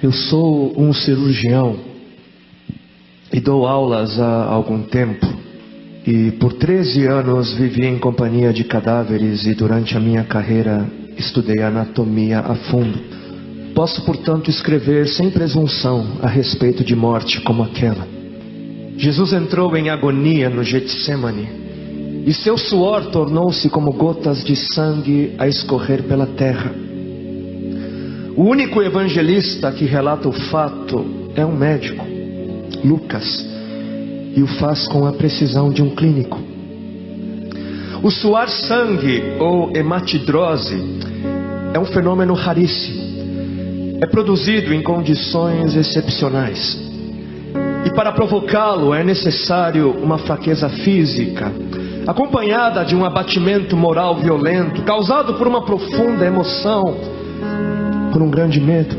Eu sou um cirurgião e dou aulas há algum tempo. E por 13 anos vivi em companhia de cadáveres e durante a minha carreira estudei anatomia a fundo. Posso, portanto, escrever sem presunção a respeito de morte como aquela. Jesus entrou em agonia no Getsemane e seu suor tornou-se como gotas de sangue a escorrer pela terra. O único evangelista que relata o fato é um médico, Lucas, e o faz com a precisão de um clínico. O suar sangue, ou hematidrose, é um fenômeno raríssimo. É produzido em condições excepcionais. E para provocá-lo é necessário uma fraqueza física, acompanhada de um abatimento moral violento, causado por uma profunda emoção, por um grande medo.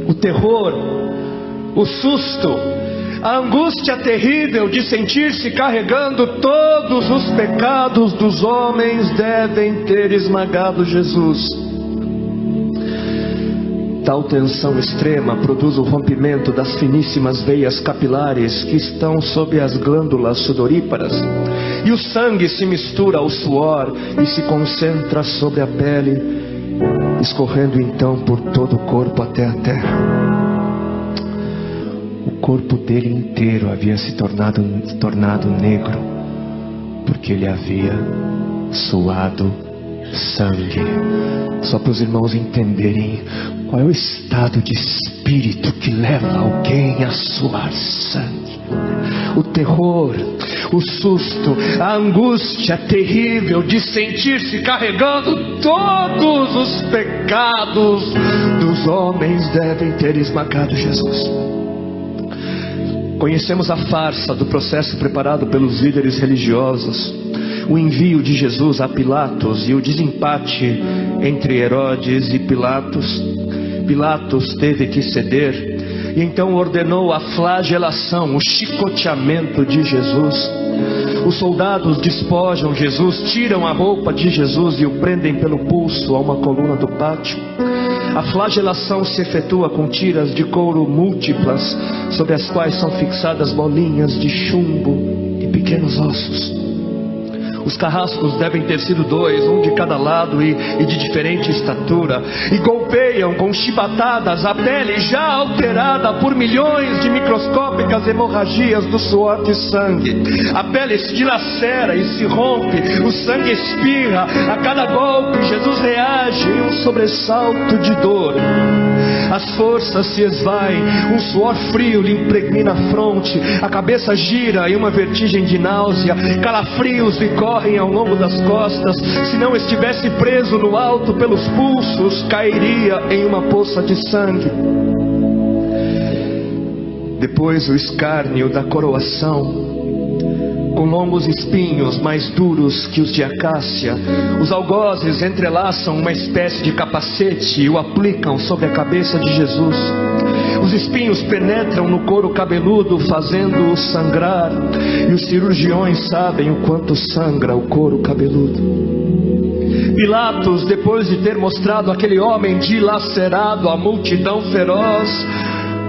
O terror, o susto, a angústia terrível de sentir-se carregando todos os pecados dos homens devem ter esmagado Jesus. Tal tensão extrema produz o rompimento das finíssimas veias capilares que estão sob as glândulas sudoríparas, e o sangue se mistura ao suor e se concentra sobre a pele, escorrendo então por todo o corpo até a terra. O corpo dele inteiro havia se tornado negro, porque ele havia suado sangue. Só para os irmãos entenderem qual é o estado de espírito que leva alguém a suar sangue. O terror, o susto, a angústia terrível de sentir-se carregando todos os pecados dos homens devem ter esmagado Jesus. Conhecemos a farsa do processo preparado pelos líderes religiosos, o envio de Jesus a Pilatos e o desempate entre Herodes e Pilatos. Pilatos teve que ceder e então ordenou a flagelação, o chicoteamento de Jesus. Os soldados despojam Jesus, tiram a roupa de Jesus e o prendem pelo pulso a uma coluna do pátio. A flagelação se efetua com tiras de couro múltiplas, sobre as quais são fixadas bolinhas de chumbo e pequenos ossos. Os carrascos devem ter sido 2, um de cada lado e de diferente estatura, e golpeiam com chibatadas a pele já alterada por milhões de microscópicas hemorragias do suor de sangue. A pele se dilacera e se rompe, o sangue espirra. A cada golpe Jesus reage em um sobressalto de dor. As forças se esvaem, um suor frio lhe impregna a fronte, a cabeça gira em uma vertigem de náusea, calafrios lhe correm ao longo das costas. Se não estivesse preso no alto pelos pulsos, cairia em uma poça de sangue. Depois o escárnio da coroação, com longos espinhos mais duros que os de acácia. Os algozes entrelaçam uma espécie de capacete e o aplicam sobre a cabeça de Jesus. Os espinhos penetram no couro cabeludo, fazendo-o sangrar, e os cirurgiões sabem o quanto sangra o couro cabeludo. Pilatos, depois de ter mostrado aquele homem dilacerado à multidão feroz,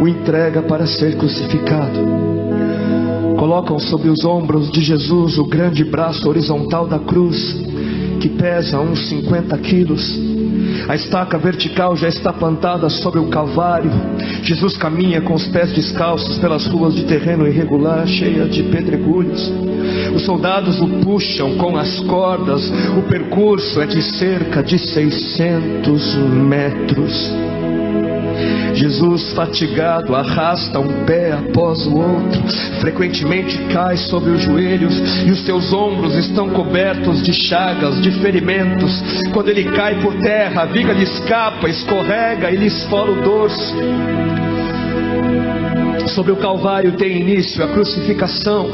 o entrega para ser crucificado. Colocam sobre os ombros de Jesus o grande braço horizontal da cruz, que pesa uns 50 quilos. A estaca vertical já está plantada sobre o Calvário. Jesus caminha com os pés descalços pelas ruas de terreno irregular, cheia de pedregulhos. Os soldados o puxam com as cordas. O percurso é de cerca de 600 metros. Jesus, fatigado, arrasta um pé após o outro, frequentemente cai sobre os joelhos e os seus ombros estão cobertos de chagas, de ferimentos. Quando ele cai por terra, a viga lhe escapa, escorrega e lhe esfola o dorso. Sobre o Calvário tem início a crucificação.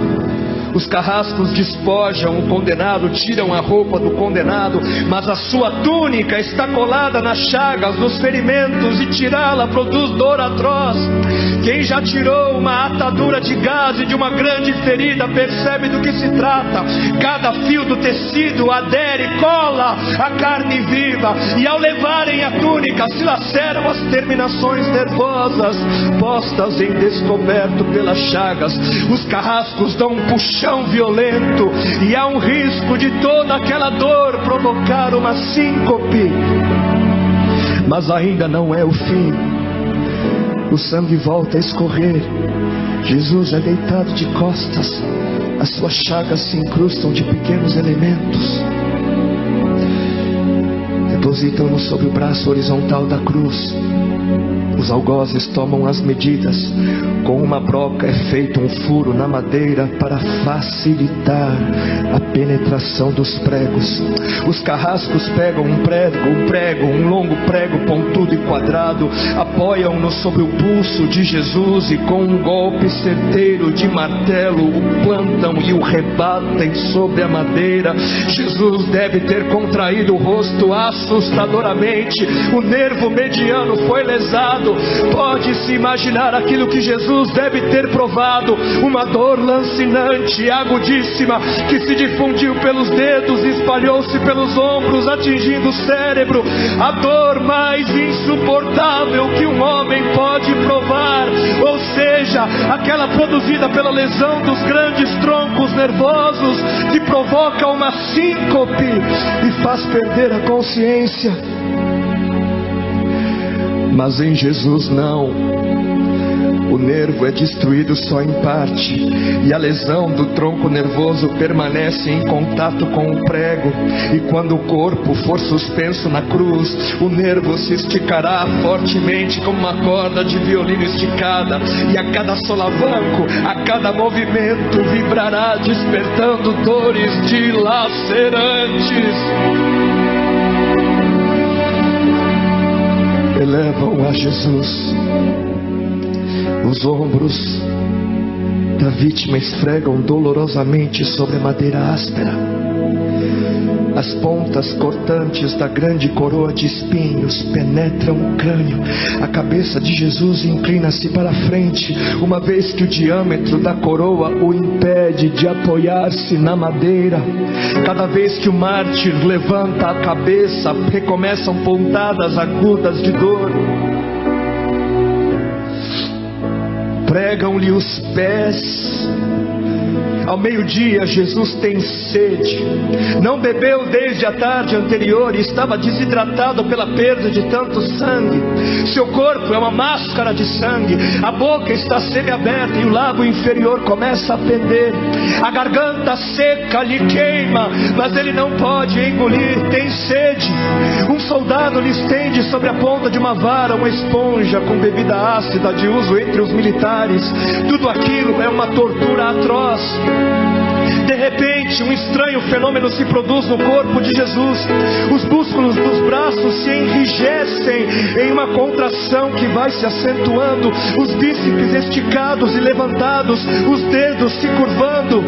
Os carrascos despojam o condenado, tiram a roupa do condenado, mas a sua túnica está colada nas chagas dos ferimentos, e tirá-la produz dor atroz. Quem já tirou uma atadura de gaze de uma grande ferida percebe do que se trata. Cada fio do tecido adere, cola a carne viva, e ao levarem a túnica se laceram as terminações nervosas postas em descoberto pelas chagas. Os carrascos dão um puxão violento, e há um risco de toda aquela dor provocar uma síncope. Mas ainda não é o fim. O sangue volta a escorrer. Jesus é deitado de costas. As suas chagas se incrustam de pequenos elementos. Depositam-no sobre o braço horizontal da cruz. Os algozes tomam as medidas. Com uma broca é feito um furo na madeira para facilitar a penetração dos pregos. Os carrascos pegam um longo prego pontudo e quadrado, apoiam-no sobre o pulso de Jesus e com um golpe certeiro de martelo o plantam e o rebatem sobre a madeira. Jesus deve ter contraído o rosto assustadoramente. O nervo mediano foi lesado. Pode-se imaginar aquilo que Jesus deve ter provado: uma dor lancinante e agudíssima que se difundiu pelos dedos e espalhou-se pelos ombros, atingindo o cérebro. A dor mais insuportável que um homem pode provar, ou seja, aquela produzida pela lesão dos grandes troncos nervosos, que provoca uma síncope e faz perder a consciência. Mas em Jesus não. O nervo é destruído só em parte, e a lesão do tronco nervoso permanece em contato com o prego. E quando o corpo for suspenso na cruz, o nervo se esticará fortemente como uma corda de violino esticada, e a cada solavanco, a cada movimento, vibrará despertando dores dilacerantes. Elevam a Jesus. Os ombros da vítima esfregam dolorosamente sobre a madeira áspera. As pontas cortantes da grande coroa de espinhos penetram o crânio. A cabeça de Jesus inclina-se para a frente, uma vez que o diâmetro da coroa o impede de apoiar-se na madeira. Cada vez que o mártir levanta a cabeça, recomeçam pontadas agudas de dor. Pregam-lhe os pés. Ao meio-dia, Jesus tem sede. Não bebeu desde a tarde anterior e estava desidratado pela perda de tanto sangue. Seu corpo é uma máscara de sangue. A boca está semiaberta e o lábio inferior começa a pender. A garganta seca lhe queima, mas ele não pode engolir. Tem sede. Um soldado lhe estende sobre a ponta de uma vara uma esponja com bebida ácida de uso entre os militares. Tudo aquilo é uma tortura atroz. De repente, um estranho fenômeno se produz no corpo de Jesus. Os músculos dos braços se enrijecem em uma contração que vai se acentuando, os bíceps esticados e levantados, os dedos se curvando.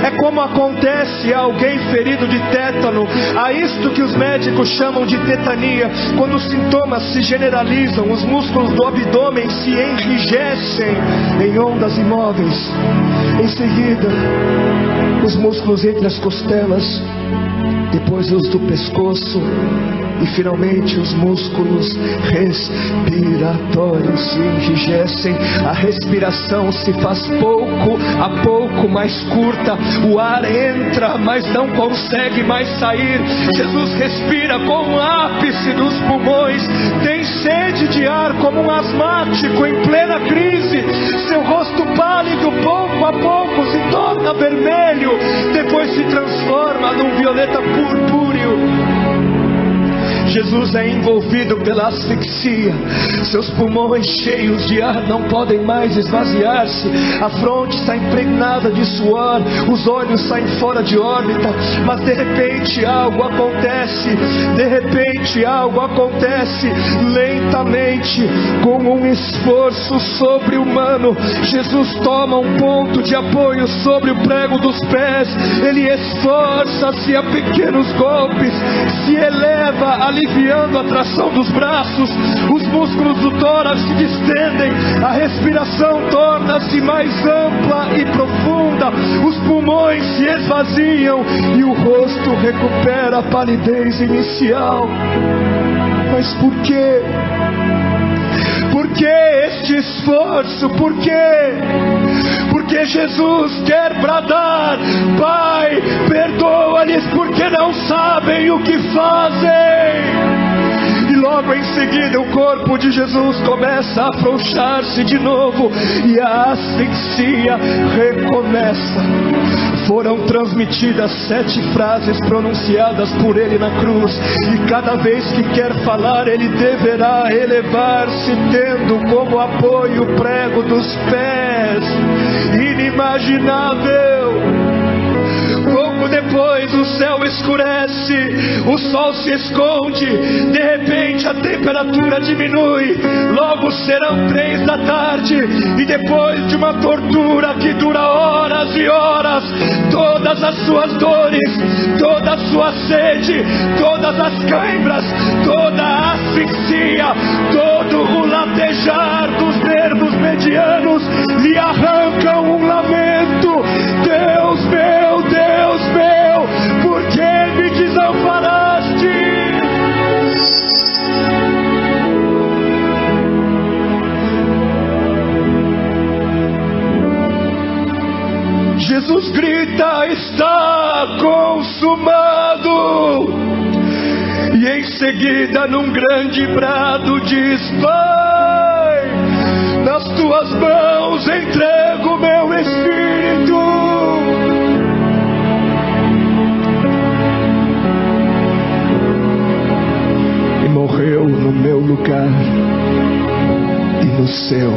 É como acontece a alguém ferido de tétano, a isto que os médicos chamam de tetania. Quando os sintomas se generalizam, os músculos do abdômen se enrijecem em ondas imóveis. Em seguida, os músculos entre as costelas, depois os do pescoço e finalmente os músculos respiratórios se enrijecem. A respiração se faz pouco a pouco mais curta. O ar entra, mas não consegue mais sair. Jesus respira com o ápice dos pulmões. Tem sede de ar como um asmático em plena crise. Seu rosto pálido pouco a pouco se torna vermelho, depois se transforma num violeta purpúreo. Jesus é envolvido pela asfixia. Seus pulmões cheios de ar não podem mais esvaziar-se. A fronte está impregnada de suor, os olhos saem fora de órbita. Mas de repente algo acontece. De repente algo acontece. Lentamente, com um esforço sobre-humano, Jesus toma um ponto de apoio sobre o prego dos pés. Ele esforça-se a pequenos golpes, se eleva, aliviando a tração dos braços. Os músculos do tórax se distendem, a respiração torna-se mais ampla e profunda, os pulmões se esvaziam e o rosto recupera a palidez inicial. Mas por quê? Por que este esforço? Por quê? Porque Jesus quer bradar: Pai, perdoa-lhes porque não sabem o que fazem. E logo em seguida o corpo de Jesus começa a afrouxar-se de novo e a asfixia recomeça. Foram transmitidas 7 frases pronunciadas por ele na cruz, e cada vez que quer falar ele deverá elevar-se, tendo como apoio o prego dos pés. Inimaginável! Pouco depois o céu escurece, o sol se esconde, de repente a temperatura diminui. Logo serão 3 da tarde, e depois de uma tortura que dura horas e horas, todas as suas dores, toda a sua sede, todas as cãibras, toda a asfixia, todo o latejar dos nervos medianos lhe arrancam um lamento: Deus meu, Deus meu, por que me desamparaste? Jesus grita: está consumado. E em seguida, num grande brado, diz: Pai, nas tuas mãos entrego meu espírito. E morreu no meu lugar e no seu.